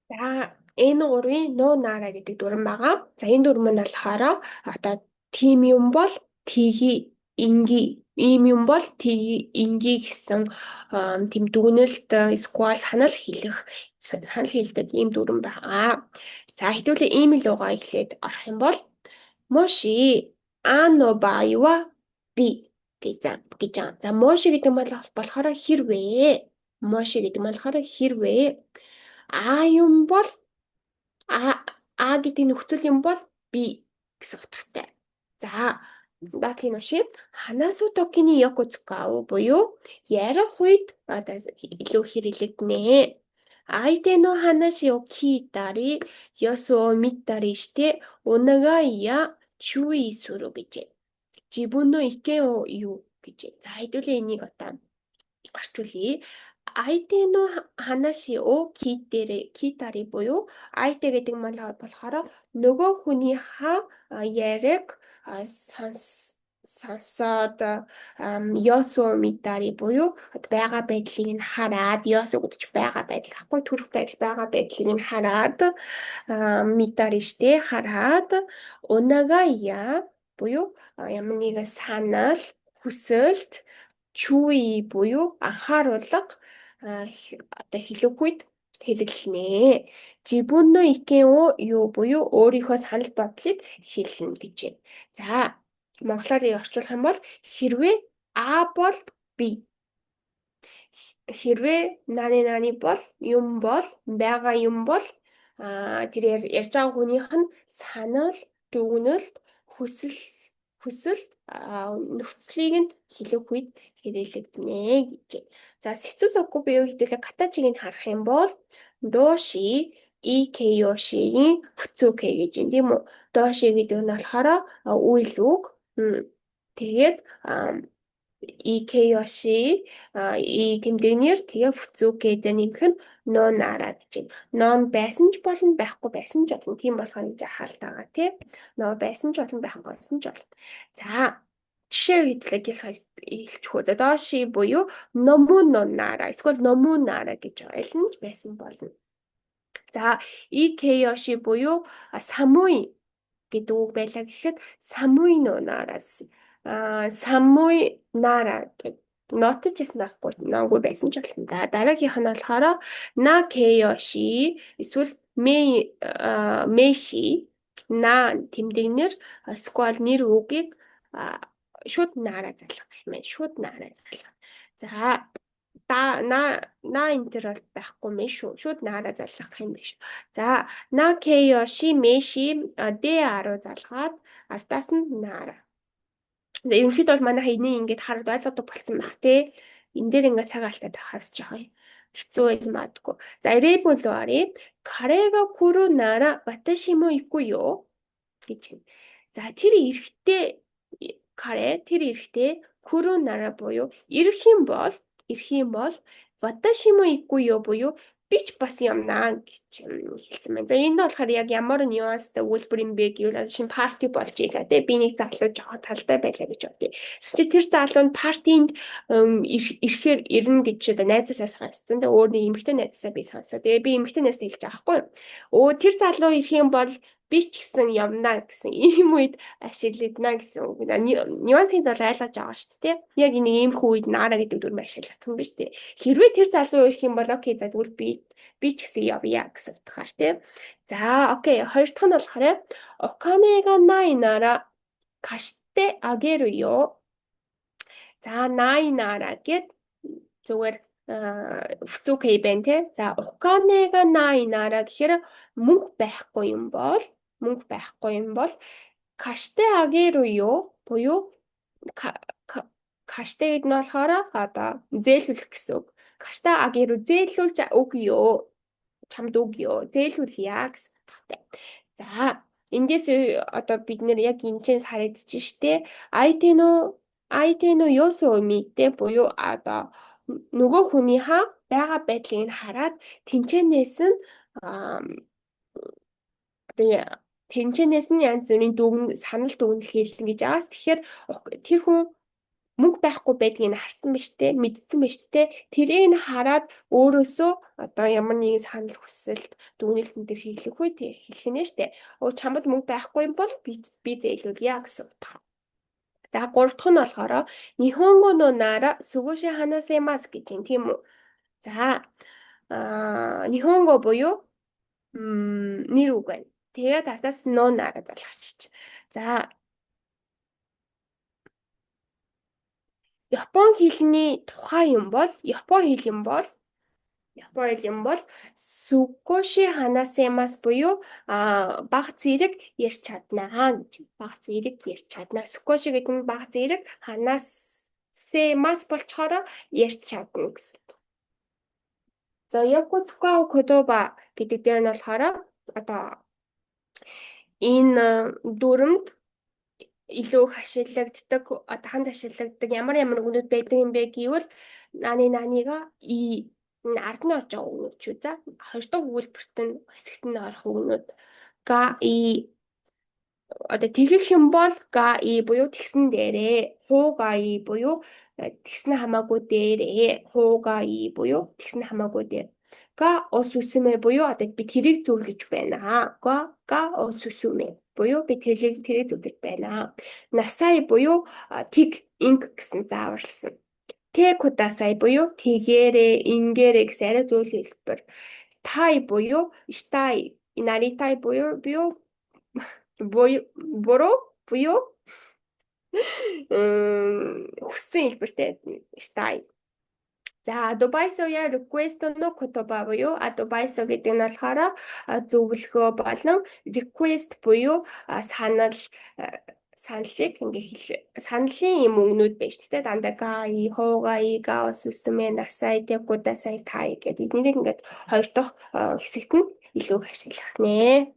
За энэ гурвын нуу наараа гэдэг дүрэн байгаа. За энэ дүрм нь болохоор одоо тим юм бол тгий инги ийм юм бол тгий инги гэсэн тийм дүгнэлт эсвэл санал хэлдэг ийм дүрэн байгаа. За хэдүүлээ ийм л угаа эхлээд орох юм бол моши ано баива би гэж. За моши гэдэг нь болохоор хэрвээ моши гэдэг нь болохоор хэрвээ юм бол А гэдэг нөхцөл юм бол би гэсэн утгатай. За Баатын уши ханасу токины яко цукау буюу ярих үед одоо илүү хэрэглэгдэнэ. Айте но ханаshi o kiitari yosu o mittari shite onagai ya chui suru гэж. Жибүн но икен о юу гэж. За хэдүүлээ энийг одоо орчуулъя. Айте но ханаshi o kiitari буюу айте гэдэг нь болохоор нөгөө хүнийхээ яриаг сонсоод ёсо митари буюу байгаа байдлыг нь хараад ёсо гэдэг чинь байгаа байдал ахгүй төрөх байдал байгаа байдлыг нь хараад митари штэ хараад унагая буюу ямар нэгэн санал хүсэлт чүй буюу анхааруулга одоо хэлэх үед хэрэглэнэ. Жибүнно икэн о юу буюу өөрийнхөө санал бодлыг хэлнэ гэж байна. За монголоор орчуулах юм бол хэрвээ А бол би. Хэрвээ нааны бол юм бол байгаа юм бол тэр ярьж байгаа хүнийх нь санал, дүгнэлт, хүсэлт нөхцөлийг нь хэлэх үед хэрэглэгдэнэ гэж. За сэцүү буюу хэдүүлээ катачиг нь харах юм бол доши икэёшигийн фүцүкэ гэж юм тийм үү? Доши гэдэг нь болохоор үйл үг. Тэгээд икэёши тэмдэгнэр тэгээ фүцүкэ дээр нэмэх нь нон араа гэж юм. Нон байсан ч болно, байхгүй байсан ч болно. Тийм болохоор гэж хаалтаагаа тий. Ноо байсан ч болно, байхгүй байсан ч болно. За жишээ хэлж хөө. За доши буюу ному нонара эсвэл ному нара гэж ойлгож байсан болно. За икэёши буюу самуй гэдэг үг байлаа гэхэд самуй нонараас самуй нара гэдэг нотч ясна байхгүй наагүй байсан ч болно. За дараагийнх нь болохоор на кэёши эсвэл мэши на тэмдэгнэр эсвэл нэр үгийг шууд наараа залгах юм байна. Шууд наараа залгах. За на энтер бол байхгүй мэн шүү. Шууд наараа залгах юм биш. За на кэёши мэши дэ аруу залгаад артаас нь наара. За ерөнхийдөө бол манай энийг ингээд хараад ойлгодог болсон баг те. Энэ дээр ингээд цаг алдаад харж байгаа юм. Хэцүү байж магадгүй. За ирээбүн рүү оръё. Карега куру нара ваташи мо икуё гэж байна. За тэр эрэхтэй тэр эрэхтэй куру нара буюу ирэх юм бол ваташи мо икуё буюу би ч бас юмнаа гэж хэлсэн байна. За энэ болохоор яг ямар нюанстай үйлдвэр юм бэ гэвэл шинэ парти болж ийла те би нэг залуу жоохон талтай байлаа гэж бодъё. Чи тэр залуу нь партинд ирэхээр ирнэ гэж одоо найзаасаа сонссон. Тэгээ өөр нэг эмэгтэй найзаасаа би сонсоо. Тэгээ би эмэгтэй найзтай хэлж байгаа байхгүй юу? Тэр залуу ирэх юм бол би ч гэсэн явна гэсэн ийм үед ашиглагдана гэсэн үг. Нюансыг бол ойлгож байгаа шүү дээ. Яг нэг ийм хүү үед наара гэдэг дүрмээ ашиглах юм биш үү? Хэрвээ тэр залуу ирэх юм бол окей за тэгвэл би ч гэсэн явъя гэсэн утгаар тий. За окей хоёр дахь нь болохоор оканега най нара каште агеру ёо. За най нара гэд зүгээр фүцүкэй байна тий. За оканега най нара гэхээр мөнгө байхгүй юм бол каште агеру ёо буюу каште гэдэг нь болохоор одоо зээлүүлэх гэсэн үг. Кашта агеру зээлүүлж өгьё. Чамд өгьё. Зээлүүлье гэсэн утгатай. За эндээс одоо бид нэр яг энэчээс харагдчих штэ. Айтено ёсо митэ буюу одоо нөгөө хүнийхээ байгаа байдлыг нь хараад тэнцэнээс нь янз бүрийн санал дүгнэлт хийлгэн гэж байгаас тэгэхээр тэр хүн мөнгө байхгүй байдгийг нь харсан байж тээ, мэдсэн байж тээ. Тэрийг нь хараад өөрөөсөө одоо ямар нэгэн санал хүсэлт дүгнэлтэн төр хийх үе тий хэлэх нэ штэ. Оо чамд мөнгө байхгүй юм бол би зээлүүлье гэсэн утга. За гурав дахь нь болохоор нихонго но нара сугуши ханасемас гэж юм тийм үү. За нихонго буюу нэр үг байна. Тэгээд артаас но нара залгачиж. За Япон хэлний тухай юм бол Япон хэл юм бол сүгоши ханасемас буюу бага зэрэг ярьж чаднаа гэж. Бага зэрэг ярьж чаднаа. Сүгоши гэдэг нь бага зэрэг ханасемас болчоор ярьж чадна гэсэн. За Якуцука Кодоба гэдэг дээр нь болохоор одоо энэ дүрмд илүү их ашиглагддаг, одоо ханд ашиглагддаг ямар өгнүүд байдаг юм бэ гэвэл нанига ард нь орж байгаа өгнүүд ч үү за. Хоёр дахь өгүүлбэрт нь хэсэгт нь орох өгнүүд га одоо тэгэх юм бол га буюу тэгсэн дээрээ хуу га буюу тэгсэн хамаагүй дээрээ хуу га буюу тэгсэн хамаагүй дээр га ос үсэмэ буюу одоо би тэрийг зөвлөж байна га ос үсэмэ буюу би тэрийг зөвлөж байна насай буюу тэг инг гэсэн зааварлсан тэ кудасай буюу тэгээрээ ингээрээ гэсэн арай зөв хэлбэр тай буюу штай наритай буюу буруу буюу хүссэн хэлбэртэй штай. За адобайсо я request no kotoba буюу адобайсо гэдэг нь болохоор зөвлөгөө болон request буюу саналыг саналын юм өгнүүд байж тээ дандаа гаи, хуугаи, гаос үсэмэ, насай, тэкудасай тай гэдэг эднийг ингээд хоёр дахь хэсэгт нь илүү ашиглах нэ.